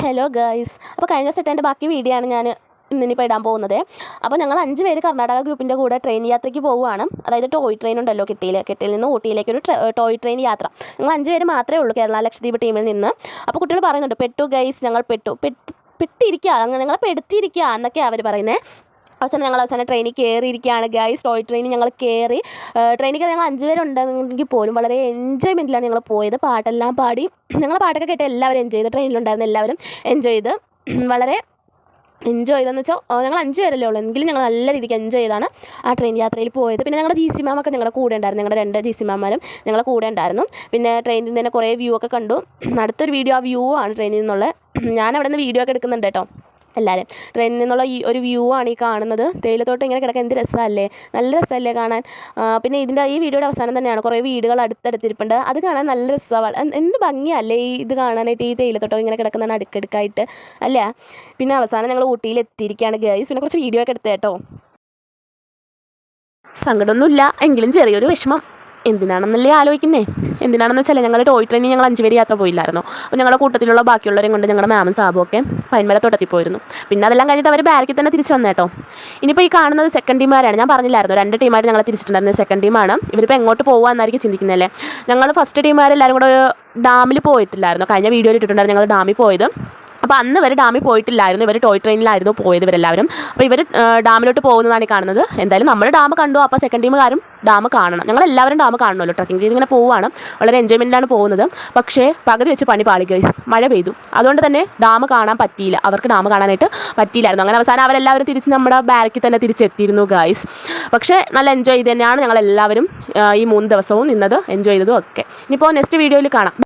Hello guys, അപ്പോൾ കഴിഞ്ഞ ദിവസം ഇട്ടതിൻ്റെ ബാക്കി വീഡിയോ ആണ് ഞാൻ ഇന്നിപ്പോൾ ഇടാൻ പോകുന്നത്. അപ്പോൾ ഞങ്ങൾ 5 പേര് കർണാടക ഗ്രൂപ്പിൻ്റെ കൂടെ ട്രെയിൻ യാത്രയ്ക്ക് പോവുകയാണ്. അതായത് ടോയ് ട്രെയിൻ ഉണ്ടല്ലോ, കെട്ടിയിൽ നിന്ന് ഊട്ടിയിലേക്ക് ഒരു ടോയ് ട്രെയിൻ യാത്ര. ഞങ്ങൾ 5 പേര് മാത്രമേ ഉള്ളൂ കേരള ലക്ഷദ്വീപ് ടീമിൽ നിന്ന്. അപ്പോൾ കുട്ടികൾ പറയുന്നുണ്ട്, പെട്ടു ഗൈസ്, ഞങ്ങൾ പെട്ടിരിക്കുക, അങ്ങനെ ഞങ്ങളെ പെടുത്തിയിരിക്കുക എന്നൊക്കെയാണ് അവർ പറയുന്നത്. അവസാനം ട്രെയിനിൽ കയറിയിരിക്കുകയാണ് ഗൈസ്. ടോയ് ട്രെയിനിൽ ഞങ്ങൾ കയറി. ട്രെയിനിൽ ഞങ്ങൾ 5 പേരുണ്ടെങ്കിൽ പോലും വളരെ എൻജോയ്മെൻറ്റിലാണ് ഞങ്ങൾ പോയത്. പാട്ടെല്ലാം പാടി, ഞങ്ങൾ പാട്ടൊക്കെ കേട്ട് എല്ലാവരും എൻജോയ് ചെയ്ത്, ട്രെയിനിലുണ്ടായിരുന്ന എല്ലാവരും എൻജോയ് ചെയ്ത്, വളരെ എൻജോയ് ചെയ്തെന്ന് വെച്ചാൽ ഞങ്ങൾ 5 പേരല്ലേ ഉള്ളൂ, എങ്കിലും ഞങ്ങൾ നല്ല രീതിക്ക് എൻജോയ് ചെയ്താണ് ആ ട്രെയിൻ യാത്രയിൽ പോയത്. പിന്നെ ഞങ്ങളുടെ GC മാമൊക്കെ ഞങ്ങളുടെ കൂടെ ഉണ്ടായിരുന്നു. ഞങ്ങളുടെ 2 GC മാമാരും ഞങ്ങളുടെ കൂടെ ഉണ്ടായിരുന്നു. പിന്നെ ട്രെയിനിൽ നിന്ന് തന്നെ കുറേ വ്യൂ ഒക്കെ കണ്ടു. അടുത്തൊരു വീഡിയോ ആ വ്യൂ ആണ് ട്രെയിനിൽ നിന്നുള്ള. ഞാൻ അവിടെ നിന്ന് വീഡിയോ ഒക്കെ എടുക്കുന്നുണ്ട് കേട്ടോ. എല്ലാവരും ട്രെയിനിൽ നിന്നുള്ള ഈ ഒരു വ്യൂ ആണ് ഈ കാണുന്നത്. തേയിലത്തോട്ടം ഇങ്ങനെ കിടക്കാൻ എന്ത് രസമല്ലേ, നല്ല രസമല്ലേ കാണാൻ. പിന്നെ ഈ വീഡിയോയുടെ അവസാനം തന്നെയാണ് കുറേ വീടുകൾ അടുത്തടുത്തിരിപ്പുണ്ട്. അത് കാണാൻ നല്ല രസമാണ്, എന്ത് ഭംഗിയല്ലേ ഈ ഇത് കാണാനായിട്ട്. ഈ തേയിലത്തോട്ടം ഇങ്ങനെ കിടക്കുന്നതാണ് അടുക്കടുക്കായിട്ട് അല്ലേ. പിന്നെ അവസാനം ഞങ്ങൾ ഊട്ടിയിൽ എത്തിയിരിക്കുകയാണ് ഗൈസ്. പിന്നെ കുറച്ച് വീഡിയോ ഒക്കെ എടുത്തേ കേട്ടോ. സങ്കടമൊന്നുമില്ല, എങ്കിലും ചെറിയൊരു വിഷമം. എന്തിനാണെന്നല്ലേ ആലോചിക്കുന്നേ. എന്തിനാണെന്ന് വെച്ചാൽ ഞങ്ങൾ ടോയ് ട്രെയിനിൽ ഞങ്ങൾ 5 പേര് യാത്ര പോയില്ലായിരുന്നു. അപ്പോൾ ഞങ്ങളുടെ കൂട്ടത്തിലുള്ള ബാക്കിയുള്ളവരെയും കൊണ്ട് ഞങ്ങളുടെ മാമും സാബും ഒക്കെ പൈൻമല തോട്ടത്തിൽ പോയിരുന്നു. പിന്നെ അതെല്ലാം കഴിഞ്ഞിട്ട് അവർ ബാരക്കിൽ തന്നെ തിരിച്ച് വന്നേട്ടോ. ഇനിയിപ്പോൾ ഈ കാണുന്നത് സെക്കൻഡ് ടീമാരാണ്. ഞാൻ പറഞ്ഞില്ലായിരുന്നു 2 ടീമായിട്ട് ഞങ്ങൾ തിരിച്ചിട്ടുണ്ടായിരുന്നത്. സെക്കൻഡ് ടീമാണ്. ഇവരിപ്പോൾ എങ്ങോട്ട് പോകുകയെന്നായിരിക്കും ചിന്തിക്കുന്നതല്ലേ. ഞങ്ങൾ ഫസ്റ്റ് ടീമാരെല്ലാവരും കൂടെ ഡാമിൽ പോയിട്ടില്ലായിരുന്നു. കഴിഞ്ഞ വീഡിയോയിൽ ഇട്ടിട്ടുണ്ടായിരുന്നു ഞങ്ങൾ ഡാമിൽ പോയത്. അപ്പോൾ അന്ന് ഇവർ ഡാമിൽ പോയിട്ടില്ലായിരുന്നു. ഇവർ ടോയ് ട്രെയിനിലായിരുന്നു പോയത് ഇവരെല്ലാവരും. അപ്പോൾ ഇവർ ഡാമിലോട്ട് പോകുന്നതാണ് ഈ കാണുന്നത്. എന്തായാലും നമ്മൾ ഡാം കണ്ടു, അപ്പോൾ സെക്കൻഡ് ടീമുകാരും ഡാം കാണണം. ഞങ്ങളെല്ലാവരും ഡാം കാണണമല്ലോ. ട്രക്കിംഗ് ചെയ്ത് ഇങ്ങനെ പോവുകയാണ്, വളരെ എൻജോയ്മെൻറ്റിലാണ് പോകുന്നത്. പക്ഷേ പകുതി വെച്ച് പണി പാളി ഗൈസ്, മഴ പെയ്തു. അതുകൊണ്ട് തന്നെ ഡാം കാണാൻ പറ്റിയില്ല, അവർക്ക് ഡാം കാണാനായിട്ട് പറ്റിയില്ലായിരുന്നു. അങ്ങനെ അവസാനം അവരെല്ലാവരും തിരിച്ച് നമ്മുടെ ബാരക്കിൽ തന്നെ തിരിച്ചെത്തിയിരുന്നു ഗൈസ്. പക്ഷേ നല്ല എൻജോയ് ചെയ്ത് തന്നെയാണ് ഞങ്ങളെല്ലാവരും ഈ 3 ദിവസവും നിന്നത്, എൻജോയ് ചെയ്തതും ഒക്കെ. ഇനിയിപ്പോൾ നെക്സ്റ്റ് വീഡിയോയിൽ കാണാം.